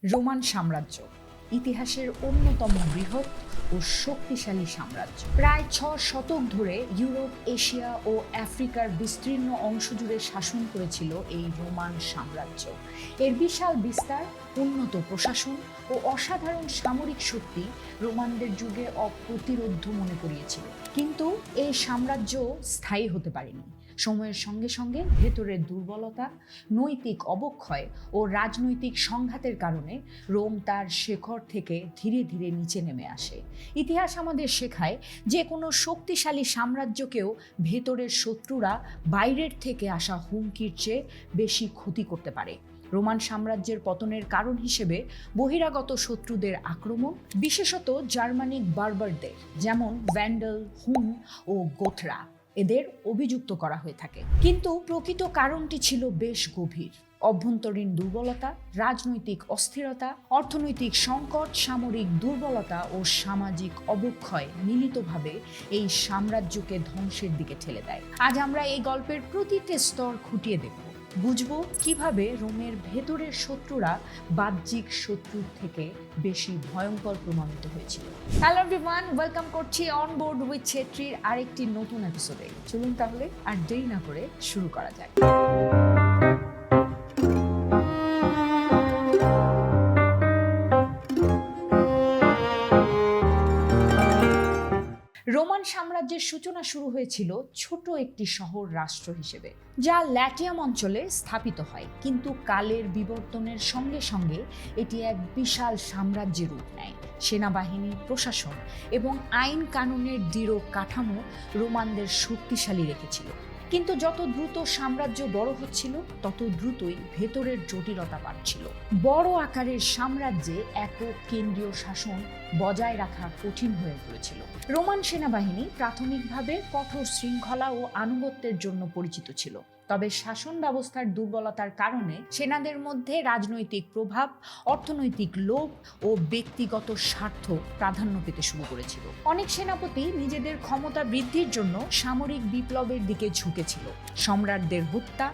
Roman সাম্রাজ্য ইতিহাসের অন্যতম বৃহৎ ও শক্তিশালী সাম্রাজ্য। প্রায় 6 শতক ধরে ইউরোপ, এশিয়া ও আফ্রিকার বিস্তীর্ণ অংশ জুড়ে শাসন করেছিল এই রোমান সাম্রাজ্য। এর বিশাল বিস্তার, উন্নত প্রশাসন ও অসাধারণ সামরিক শক্তি রোমানদের যুগে অপ্রতিরোধ্য মনে করিয়েছিল। কিন্তু এই সাম্রাজ্য স্থায়ী হতে পারেনি। সময়ের সঙ্গে সঙ্গে ভেতরের দুর্বলতা, নৈতিক অবক্ষয় ও রাজনৈতিক সংঘাতের কারণে রোম তার শেখর থেকে ধীরে ধীরে নিচে নেমে আসে। ইতিহাস আমাদের শেখায় যে কোনো শক্তিশালী সাম্রাজ্যকেও ভেতরের শত্রুরা বাইরের থেকে আসা হুমকির চেয়ে বেশি ক্ষতি করতে পারে। রোমান সাম্রাজ্যের পতনের কারণ হিসেবে বহিরাগত শত্রুদের আক্রমণ, বিশেষত জার্মানিক বার্বারদের যেমন ভ্যান্ডাল, হুন ও গোথরা, এদের অভিযুক্ত করা হয়ে থাকে। কিন্তু প্রকৃত কারণটি ছিল বেশ গভীর। অভ্যন্তরীণ দুর্বলতা, রাজনৈতিক অস্থিরতা, অর্থনৈতিক সংকট, সামরিক দুর্বলতা ও সামাজিক অবক্ষয় মিলিতভাবে এই সাম্রাজ্যকে ধ্বংসের দিকে ঠেলে দেয়। আজ আমরা এই গল্পের প্রতিটি স্তর খুঁটিয়ে দেখব, বুঝবো কিভাবে রোমের ভেতরের শত্রুরা বাহ্যিক শত্রুর থেকে বেশি ভয়ঙ্কর প্রমাণিত হয়েছিল। হ্যালো এভরিওয়ান, ওয়েলকাম করছি অন বোর্ড উইথ ছেত্রীর আরেকটি নতুন এপিসোডে। চলুন তাহলে আর দেরি না করে শুরু করা যাক। রোমান সাম্রাজ্যের সূচনা শুরু হয়েছিল ছোট একটি শহর রাষ্ট্র হিসেবে, যা ল্যাটিয়াম অঞ্চলে স্থাপিত হয়। কিন্তু কালের বিবর্তনের সঙ্গে সঙ্গে এটি এক বিশাল সাম্রাজ্যের রূপ নেয়। সেনাবাহিনী, প্রশাসন এবং আইন কানুনের দৃঢ় কাঠামো রোমানদের শক্তিশালী রেখেছিল। কিন্তু যত দ্রুত সাম্রাজ্য বড় হচ্ছিল, তত দ্রুতই ভেতরের জটিলতা বাড়ছিল। বড় আকারের সাম্রাজ্যে একক কেন্দ্রীয় শাসন বজায় রাখা কঠিন হয়ে পড়েছিল। রোমান সেনাবাহিনী প্রাথমিকভাবে কঠোর শৃঙ্খলা ও আনুগত্যের জন্য পরিচিত ছিল। তবে শাসন ব্যবস্থার দুর্বলতার কারণে সেনাদের মধ্যে রাজনৈতিক প্রভাব, অর্থনৈতিক লোভ ও ব্যক্তিগত স্বার্থ প্রাধান্য পেতে শুরু করেছিল। অনেক সেনাপতি নিজেদের ক্ষমতা বৃদ্ধির জন্য সামরিক বিপ্লবের দিকে ঝুঁকেছিল। সম্রাটদের হত্যা,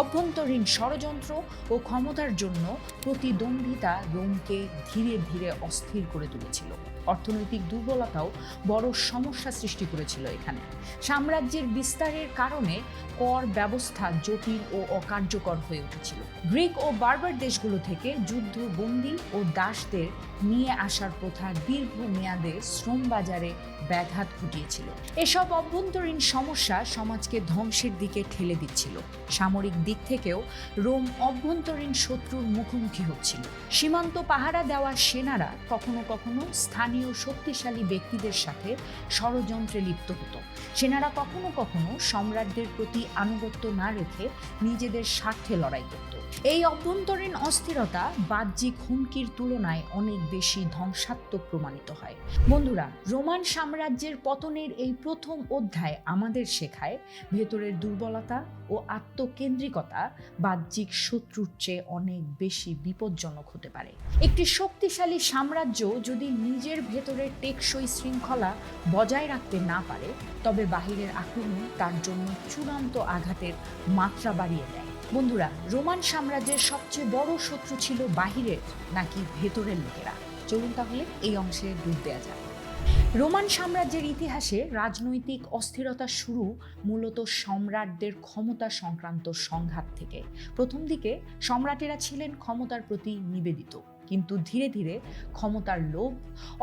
অভ্যন্তরীণ ষড়যন্ত্র ও ক্ষমতার জন্য প্রতিদ্বন্দ্বিতা রোমকে ধীরে ধীরে অস্থির করে তুলেছিল। অর্থনৈতিক দুর্বলতাও বড় সমস্যা সৃষ্টি করেছিল এখানে। সাম্রাজ্যের বিস্তারের কারণে কর ব্যবস্থা জটিল ও অকার্যকর হয়ে উঠেছিল। গ্রিক ও বার্বার দেশগুলো থেকে যুদ্ধবন্দী ও দাসদের নিয়ে আসার প্রথা দীর্ঘমেয়াদে শ্রম বাজারে ব্যাঘাত ঘটিয়েছিল। এসব অভ্যন্তরীণ সমস্যা সমাজকে ধ্বংসের দিকে ঠেলে দিচ্ছিল। সামরিক দিক থেকেও রোম অভ্যন্তরীণ শত্রুর মুখোমুখি হচ্ছিল। সীমান্ত পাহারা দেওয়া সেনারা কখনো কখনো স্থানীয় শক্তিশালী ব্যক্তিদের সাথে ষড়যন্ত্রে লিপ্ত হতো। সেনারা কখনো কখনো সম্রাটদের প্রতি আনুগত্য না রেখে নিজেদের স্বার্থে লড়াই করত। এই অভ্যন্তরীণ অস্থিরতা বাহ্যিক হুমকির তুলনায় অনেক বেশি ধ্বংসাত্মক প্রমাণিত হয়। বন্ধুরা, রোমান সাম্রাজ্যের পতনের এই প্রথম অধ্যায় আমাদের শেখায় ভেতরের দুর্বলতা ও আত্মকেন্দ্রিকতা বাহ্যিক শত্রুর চেয়ে অনেক বেশি বিপজ্জনক হতে পারে। একটি শক্তিশালী সাম্রাজ্য যদি নিজের ভেতরের টেকসই শৃঙ্খলা বজায় রাখতে না পারে, তবে বাহিরের আক্রমণ তার জন্য চূড়ান্ত আঘাতের মাত্রা বাড়িয়ে দেয়। বন্ধুরা, রোমান সাম্রাজ্যের সবচেয়ে বড় শত্রু ছিল বাহিরের নাকি ভেতরের লোকেরা? চলুন তাহলে এই অংশে ডুব দেওয়া যাক। রোমান সাম্রাজ্যের ইতিহাসে রাজনৈতিক অস্থিরতা শুরু মূলত সম্রাটদের ক্ষমতা সংক্রান্ত সংঘাত থেকে। প্রথম দিকে সম্রাটেরা ছিলেন ক্ষমতার প্রতি নিবেদিত, কিন্তু ধীরে ধীরে ক্ষমতার লোভ,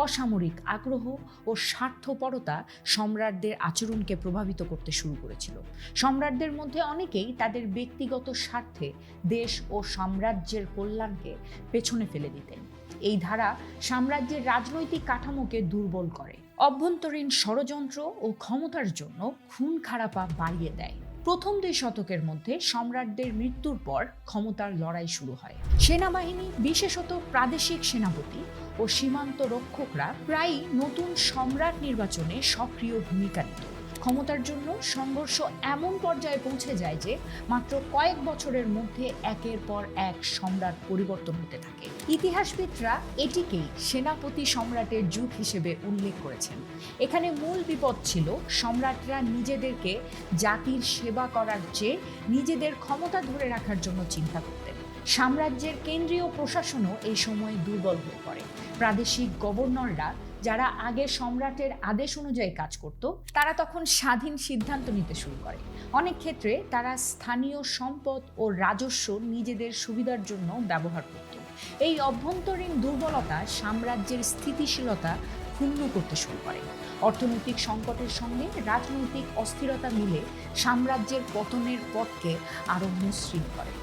অসামরিক আগ্রহ ও স্বার্থপরতা সম্রাটদের আচরণকে প্রভাবিত করতে শুরু করেছিল। সম্রাটদের মধ্যে অনেকেই তাদের ব্যক্তিগত স্বার্থে দেশ ও সাম্রাজ্যের কল্যাণকে পেছনে ফেলে দিতেন। এই ধারা সাম্রাজ্যের রাজনৈতিক কাঠামোকে দুর্বল করে, অভ্যন্তরীণ ষড়যন্ত্র ও ক্ষমতার জন্য খুন খারাপা বাড়িয়ে দেয়। প্রথম 2 শতকের মধ্যে সম্রাটদের মৃত্যুর পর ক্ষমতার লড়াই শুরু হয়। সেনাবাহিনী, বিশেষত প্রাদেশিক সেনাপতি ও সীমান্ত রক্ষকরা প্রায়ই নতুন সম্রাট নির্বাচনে সক্রিয় ভূমিকা নিত। ক্ষমতার জন্য সংঘর্ষ এমন পর্যায়ে পৌঁছে যায় যে মাত্র কয়েক বছরের মধ্যে একের পর এক সম্রাট পরিবর্তন হতে থাকে। ইতিহাসবিদরা এটিকেই সেনাপতি সম্রাটের যুগ হিসেবে উল্লেখ করেছেন। এখানে মূল বিপদ ছিল সম্রাটরা নিজেদেরকে জাতির সেবা করার চেয়ে নিজেদের ক্ষমতা ধরে রাখার জন্য চিন্তা করতেন। সাম্রাজ্যের কেন্দ্রীয় প্রশাসনও এই সময় দুর্বল হয়ে পড়ে। প্রাদেশিক গভর্নররা, যারা আগে সম্রাটের আদেশ অনুযায়ী কাজ করত, তারা তখন স্বাধীন সিদ্ধান্ত নিতে শুরু করে। অনেক ক্ষেত্রে তারা স্থানীয় সম্পদ ও রাজস্ব নিজেদের সুবিধার জন্য ব্যবহার করত। এই অভ্যন্তরীণ দুর্বলতা সাম্রাজ্যের স্থিতিশীলতা ক্ষুণ্ণ করতে শুরু করে। অর্থনৈতিক সংকটের সঙ্গে রাজনৈতিক অস্থিরতা মিলে সাম্রাজ্যের পতনের পথকে আরও মসৃণ করে।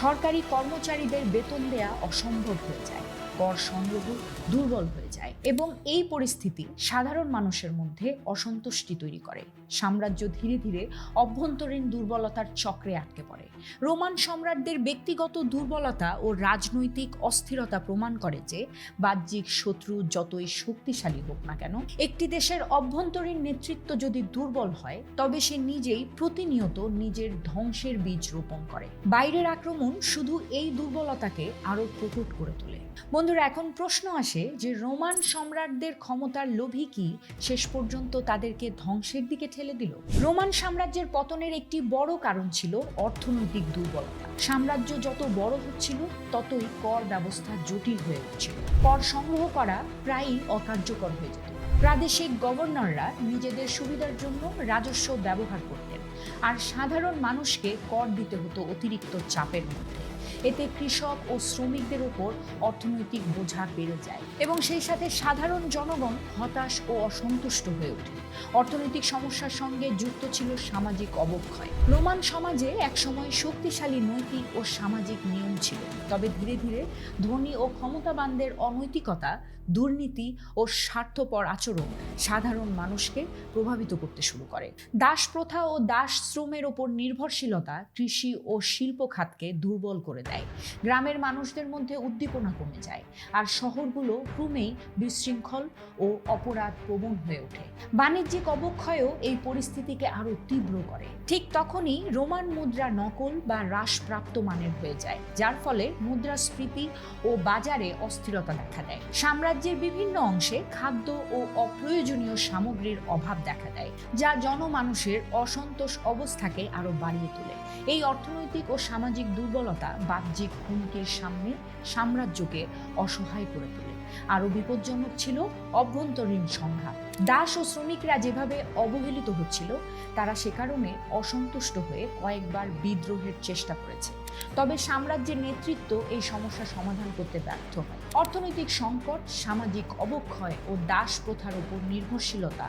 সরকারি কর্মচারীদের বেতন দেয়া অসম্ভব হয়ে যায়, কর সংগ্রহ দুর্বল হয়ে যায় এবং এই পরিস্থিতি সাধারণ মানুষের মধ্যে অসন্তুষ্টি তৈরি করে। সাম্রাজ্য ধীরে ধীরে অভ্যন্তরীণ দুর্বলতার চক্রে আটকে পড়ে। রোমান সম্রাটদের ব্যক্তিগত দুর্বলতা ও রাজনৈতিক অস্থিরতা প্রমাণ করে যে বাহ্যিক শত্রু যতই শক্তিশালী হোক না কেন, একটি দেশের অভ্যন্তরীণ নেতৃত্ব যদি দুর্বল হয় তবে সে নিজেই প্রতিনিয়ত নিজের ধ্বংসের বীজ রোপণ করে। বাইরের আক্রমণ শুধু এই দুর্বলতাকে আরো প্রকট করে তোলে। বন্ধুরা, এখন প্রশ্ন আসে যে রোমান সম্রাটদের ক্ষমতার লোভী কি শেষ পর্যন্ত তাদেরকে ধ্বংসের দিকে ঠেলে দিল? রোমান সাম্রাজ্যের পতনের একটি বড় কারণ ছিল অর্থনৈতিক দুর্বলতা। সাম্রাজ্য যত বড় হচ্ছিল ততই কর ব্যবস্থা জটিল হয়ে উঠছিল। কর সংগ্রহ করা প্রায়ই অকার্যকর হয়ে যেত। প্রাদেশিক গভর্নররা নিজেদের সুবিধার জন্য রাজস্ব ব্যবহার করতেন, আর সাধারণ মানুষকে কর দিতে হতো অতিরিক্ত চাপের মধ্যে। এতে কৃষক ও শ্রমিকদের উপর অর্থনৈতিক বোঝা বেড়ে যায় এবং সেই সাথে সাধারণ জনগণ হতাশ ও অসন্তুষ্ট হয়ে ওঠে। অর্থনৈতিক সমস্যার সঙ্গে যুক্ত ছিল সামাজিক অবক্ষয়। রোমান সমাজে একসময় শক্তিশালী নৈতিক ও সামাজিক নিয়ম ছিল, তবে ধীরে ধীরে ধনী ও ক্ষমতাবানদের অনৈতিকতা, দুর্নীতি ও স্বার্থপর আচরণ সাধারণ মানুষকে প্রভাবিত করতে শুরু করে। দাস প্রথা ও দাস শ্রমের ওপর নির্ভরশীলতা কৃষি ও শিল্প খাতকে দুর্বল করে দেয়। গ্রামের মানুষদের মধ্যে উদ্দীপনা কমে যায়, আর শহরগুলো ক্রমেই বিশৃঙ্খল ও অপরাধ প্রবণ হয়ে ওঠে। বাণিজ্যিক অবক্ষয়ও এই পরিস্থিতিকে আরো তীব্র করে। ঠিক তখনই রোমান মুদ্রা নকল বা হ্রাসপ্রাপ্ত মানের হয়ে যায়, যার ফলে মুদ্রাস্ফীতি ও বাজারে অস্থিরতা দেখা দেয়। সাম্রাজ্যের বিভিন্ন অংশে খাদ্য ও অপ্রয়োজনীয় সামগ্রীর অভাব দেখা দেয়, যা জনমানুষের অসন্তোষ অবস্থাকে আরো বাড়িয়ে তোলে। এই অর্থনৈতিক ও সামাজিক দুর্বলতা বাহ্যিক হুমকির সামনে সাম্রাজ্যকে অসহায় করে তোলে। আরো বিপজ্জনক ছিল অভ্যন্তরীণ সংঘাত। দাস ও শ্রমিকরা যেভাবে অবহেলিত হচ্ছিল, তারা সে কারণে অসন্তুষ্ট হয়ে কয়েকবার বিদ্রোহের চেষ্টা করেছে। তবে সাম্রাজ্যের নেতৃত্ব এই সমস্যা সমাধান করতে ব্যর্থ হয়। অর্থনৈতিক সংকট, সামাজিক অবক্ষয় ও দাস প্রথার উপর নির্ভরশীলতা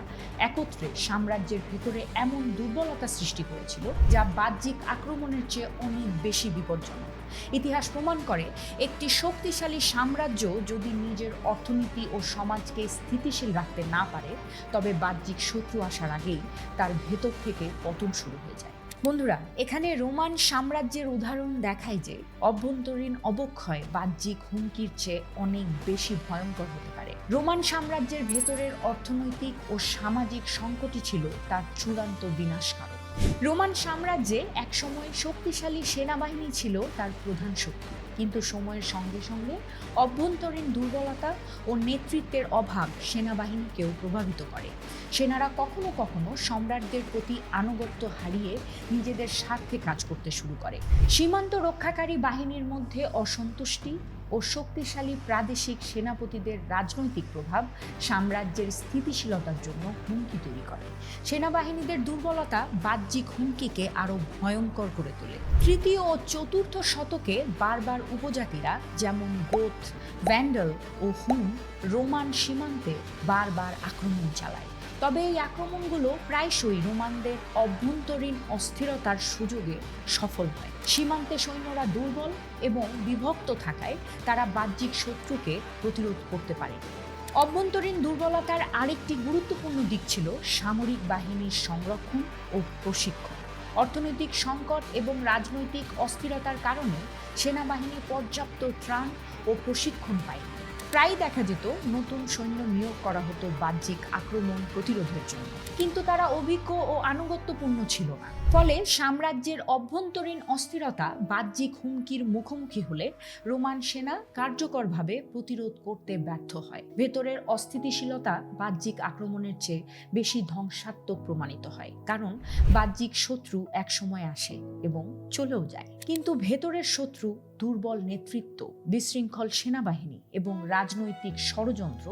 একত্রে সাম্রাজ্যের ভেতরে এমন দুর্বলতা সৃষ্টি করেছিল যা বাহ্যিক আক্রমণের চেয়ে অনেক বেশি বিপজ্জনক। ইতিহাস প্রমাণ করে, একটি শক্তিশালী সাম্রাজ্য যদি নিজের অর্থনীতি ও সমাজকে স্থিতিশীল রাখতে না পারে, তবে বাহ্যিক শত্রু আসার আগেই তার ভেতর থেকে পতন শুরু হয়ে যায়। বন্ধুরা, এখানে রোমান সাম্রাজ্যের উদাহরণ দেখায় যে অভ্যন্তরীণ অবক্ষয় বাহ্যিক হুমকির চেয়ে অনেক বেশি ভয়ঙ্কর হতে পারে। রোমান সাম্রাজ্যের ভেতরের অর্থনৈতিক ও সামাজিক সংকটই ছিল তার চূড়ান্ত বিনাশকারক। রোমান সাম্রাজ্যে একসময় শক্তিশালী সেনাবাহিনী ছিল তার প্রধান শক্তি, কিন্তু সময়ের সঙ্গে সঙ্গে অভ্যন্তরীণ দুর্বলতা ও নেতৃত্বের অভাব সেনাবাহিনীকেও প্রভাবিত করে। সেনারা কখনো কখনো সম্রাটদের প্রতি আনুগত্য হারিয়ে নিজেদের স্বার্থে কাজ করতে শুরু করে। সীমান্ত রক্ষাকারী বাহিনীর মধ্যে অসন্তুষ্টি ও শক্তিশালী প্রাদেশিক সেনাপতিদের রাজনৈতিক প্রভাব সাম্রাজ্যের স্থিতিশীলতার জন্য হুমকি তৈরি করে। সেনাবাহিনীদের দুর্বলতা বাহ্যিক হুমকিকে আরো ভয়ঙ্কর করে তোলে। তৃতীয় ও চতুর্থ শতকে বারবার উপজাতিরা যেমন গোথ, ভ্যান্ডাল ও হুন রোমান সীমান্তে বারবার আক্রমণ চালায়। তবে এই আক্রমণগুলো প্রায়শই রোমানদের অভ্যন্তরীণ অস্থিরতার সুযোগে সফল হয়। সীমান্তে সৈন্যরা দুর্বল এবং বিভক্ত থাকায় তারা বাহ্যিক শত্রুকে প্রতিরোধ করতে পারে। অভ্যন্তরীণ দুর্বলতার আরেকটি গুরুত্বপূর্ণ দিক ছিল সামরিক বাহিনীর সংরক্ষণ ও প্রশিক্ষণ। অর্থনৈতিক সংকট এবং রাজনৈতিক অস্থিরতার কারণে সেনাবাহিনী পর্যাপ্ত ত্রাণ ও প্রশিক্ষণ পায়। প্রায় দেখা যেত নতুন সৈন্য নিয়োগ করা হতো বাহ্যিক আক্রমণ প্রতিরোধের জন্য, কিন্তু তারা অভিজ্ঞ ও আনুগত্যপূর্ণ ছিল না। ফলে সাম্রাজ্যের অভ্যন্তরীণ অস্থিরতা বাহ্যিক হুমকির মুখোমুখি হলে রোমান সেনা কার্যকরভাবে প্রতিরোধ করতে ব্যর্থ হয়। ভেতরের অস্থিতিশীলতা বাহ্যিক আক্রমণের চেয়ে বেশি ধ্বংসাত্মক প্রমাণিত হয়, কারণ বাহ্যিক শত্রু একসময় আসে এবং চলেও যায়, কিন্তু ভেতরের শত্রু দুর্বল নেতৃত্ব, বিশৃঙ্খল সেনাবাহিনী এবং রাজনৈতিক ষড়যন্ত্র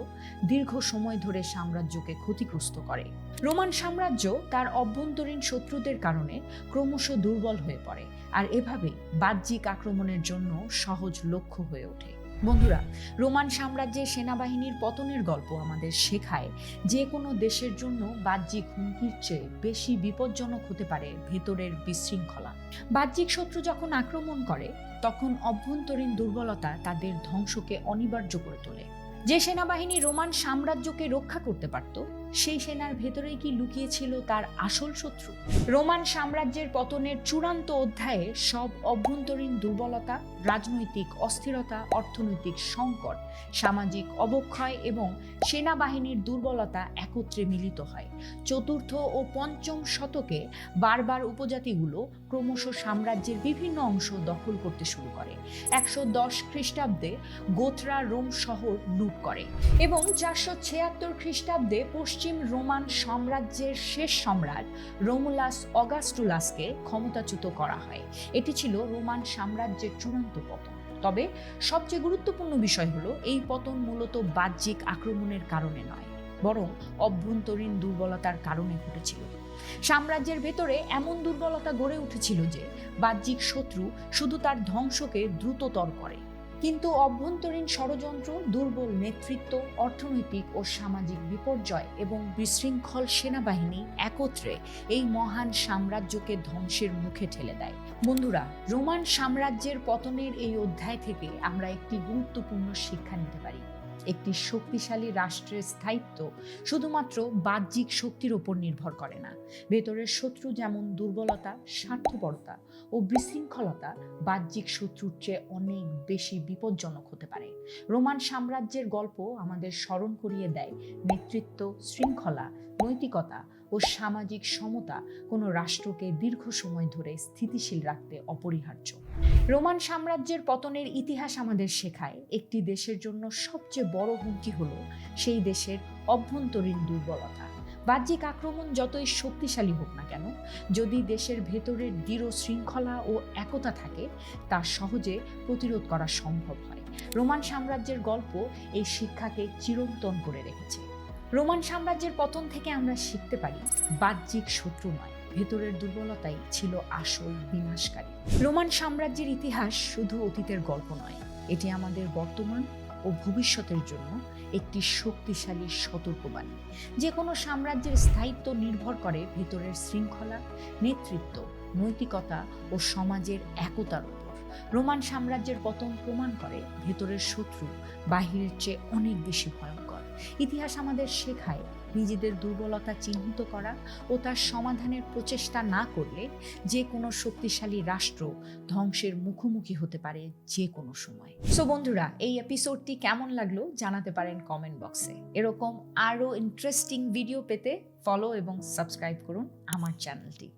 দীর্ঘ সময় ধরে সাম্রাজ্যকে ক্ষতিগ্রস্ত করে। রোমান সাম্রাজ্য তার অভ্যন্তরীণ শত্রুদের কারণে ক্রমশ দুর্বল হয়ে পড়ে, আর এভাবে বাহ্যিক আক্রমণের জন্য সহজ লক্ষ্য হয়ে ওঠে। বন্ধুরা, রোমান সাম্রাজ্যের সেনাবাহিনীর পতনের গল্প আমাদের শেখায় যে কোনো দেশের জন্য বাহ্যিক হুমকির চেয়ে বেশি বিপজ্জনক হতে পারে ভেতরের বিশৃঙ্খলা। বাহ্যিক শত্রু যখন আক্রমণ করে তখন অভ্যন্তরীণ দুর্বলতা তাদের ধ্বংসকে অনিবার্য করে তোলে। যে সেনাবাহিনী রোমান সাম্রাজ্যকে রক্ষা করতে পারত, সেই সেনার ভেতরেই কি লুকিয়েছিল তার আসল শত্রু? রোমান সাম্রাজ্যের পতনের চূড়ান্ত অধ্যায়ে সব অভ্যন্তরীণ দুর্বলতা, রাজনৈতিক অস্থিরতা, অর্থনৈতিক সংকট, সামাজিক অবক্ষয় এবং সেনাবাহিনীর দুর্বলতা একত্রে মিলিত হয়। চতুর্থ ও পঞ্চম শতকে বারবার উপজাতিগুলো ক্রমশ সাম্রাজ্যের বিভিন্ন অংশ দখল করতে শুরু করে। 110 খ্রিস্টাব্দে গোত্রা রোম শহর লুট করে এবং 476 খ্রিস্টাব্দে পশ্চিম রোমান সাম্রাজ্যের শেষ সম্রাট রোমুলাস অগাস্টুলাসকে ক্ষমতাচ্যুত করা হয়। এটি ছিল রোমান সাম্রাজ্যের চূড়ান্ত পতন। তবে সবচেয়ে গুরুত্বপূর্ণ বিষয় হলো, এই পতন মূলত বাহ্যিক আক্রমণের কারণে নয়, বরং অভ্যন্তরীণ দুর্বলতার কারণে ঘটেছিল। সাম্রাজ্যের ভেতরে এমন দুর্বলতা গড়ে উঠেছিল যে বাহ্যিক শত্রু শুধু তার ধ্বংসকে দ্রুততর করে, কিন্তু অভ্যন্তরীণ ষড়যন্ত্র, দুর্বল নেতৃত্ব, অর্থনৈতিক ও সামাজিক বিপর্যয় এবং বিশৃঙ্খল সেনাবাহিনী একত্রে এই মহান সাম্রাজ্যকে ধ্বংসের মুখে ঠেলে দেয়। বন্ধুরা, রোমান সাম্রাজ্যের পতনের এই অধ্যায় থেকে আমরা একটি গুরুত্বপূর্ণ শিক্ষা নিতে পারি। একটি শক্তিশালী রাষ্ট্রের স্থায়িত্ব শুধুমাত্র বাহ্যিক শক্তির উপর নির্ভর করে না। ভেতরের শত্রু যেমন দুর্বলতা, স্বার্থপরতা ও বিশৃঙ্খলতা বাহ্যিক শত্রুর চেয়ে অনেক বেশি বিপজ্জনক হতে পারে। রোমান সাম্রাজ্যের গল্প আমাদের স্মরণ করিয়ে দেয়, নেতৃত্ব, শৃঙ্খলা, নৈতিকতা ও সামাজিক সমতা কোনো রাষ্ট্রকে দীর্ঘ সময় ধরে স্থিতিশীল রাখতে অপরিহার্য। রোমান সাম্রাজ্যের পতনের ইতিহাস আমাদের শেখায়, একটি দেশের জন্য সবচেয়ে বড় হুমকি হলো সেই দেশের অভ্যন্তরীণ দুর্বলতা। বাহ্যিক আক্রমণ যতই শক্তিশালী হোক না কেন, যদি দেশের ভেতরের দৃঢ় শৃঙ্খলা ও একতা থাকে, তা সহজে প্রতিরোধ করা সম্ভব হয়। রোমান সাম্রাজ্যের গল্প এই শিক্ষাকে চিরন্তন করে রেখেছে। রোমান সাম্রাজ্যের পতন থেকে আমরা শিখতে পারি, বাহ্যিক শত্রু নয়, ভেতরের দুর্বলতাই ছিল আসল বিনাশকারী। রোমান সাম্রাজ্যের ইতিহাস শুধু অতীতের গল্প নয়, এটি আমাদের বর্তমান ও ভবিষ্যতের জন্য একটি শক্তিশালী সতর্কবাণী। যে কোনো সাম্রাজ্যের স্থায়িত্ব নির্ভর করে ভেতরের শৃঙ্খলা, নেতৃত্ব, নৈতিকতা ও সমাজের একতার উপর। রোমান সাম্রাজ্যের পতন প্রমাণ করে ভেতরের শত্রু বাহিরের চেয়ে অনেক বেশি ভয়ঙ্কর। ইতিহাস আমাদের শেখায়, নিজেদের দুর্বলতা চিহ্নিত করা ও তার সমাধানের প্রচেষ্টা না করলে যে কোনো শক্তিশালী রাষ্ট্র ধ্বংসের মুখোমুখি হতে পারে যে কোনো সময়। সো বন্ধুরা, এই এপিসোডটি কেমন লাগলো জানাতে পারেন কমেন্ট বক্সে। এরকম আরও ইন্টারেস্টিং ভিডিও পেতে ফলো এবং সাবস্ক্রাইব করুন আমার চ্যানেলটি।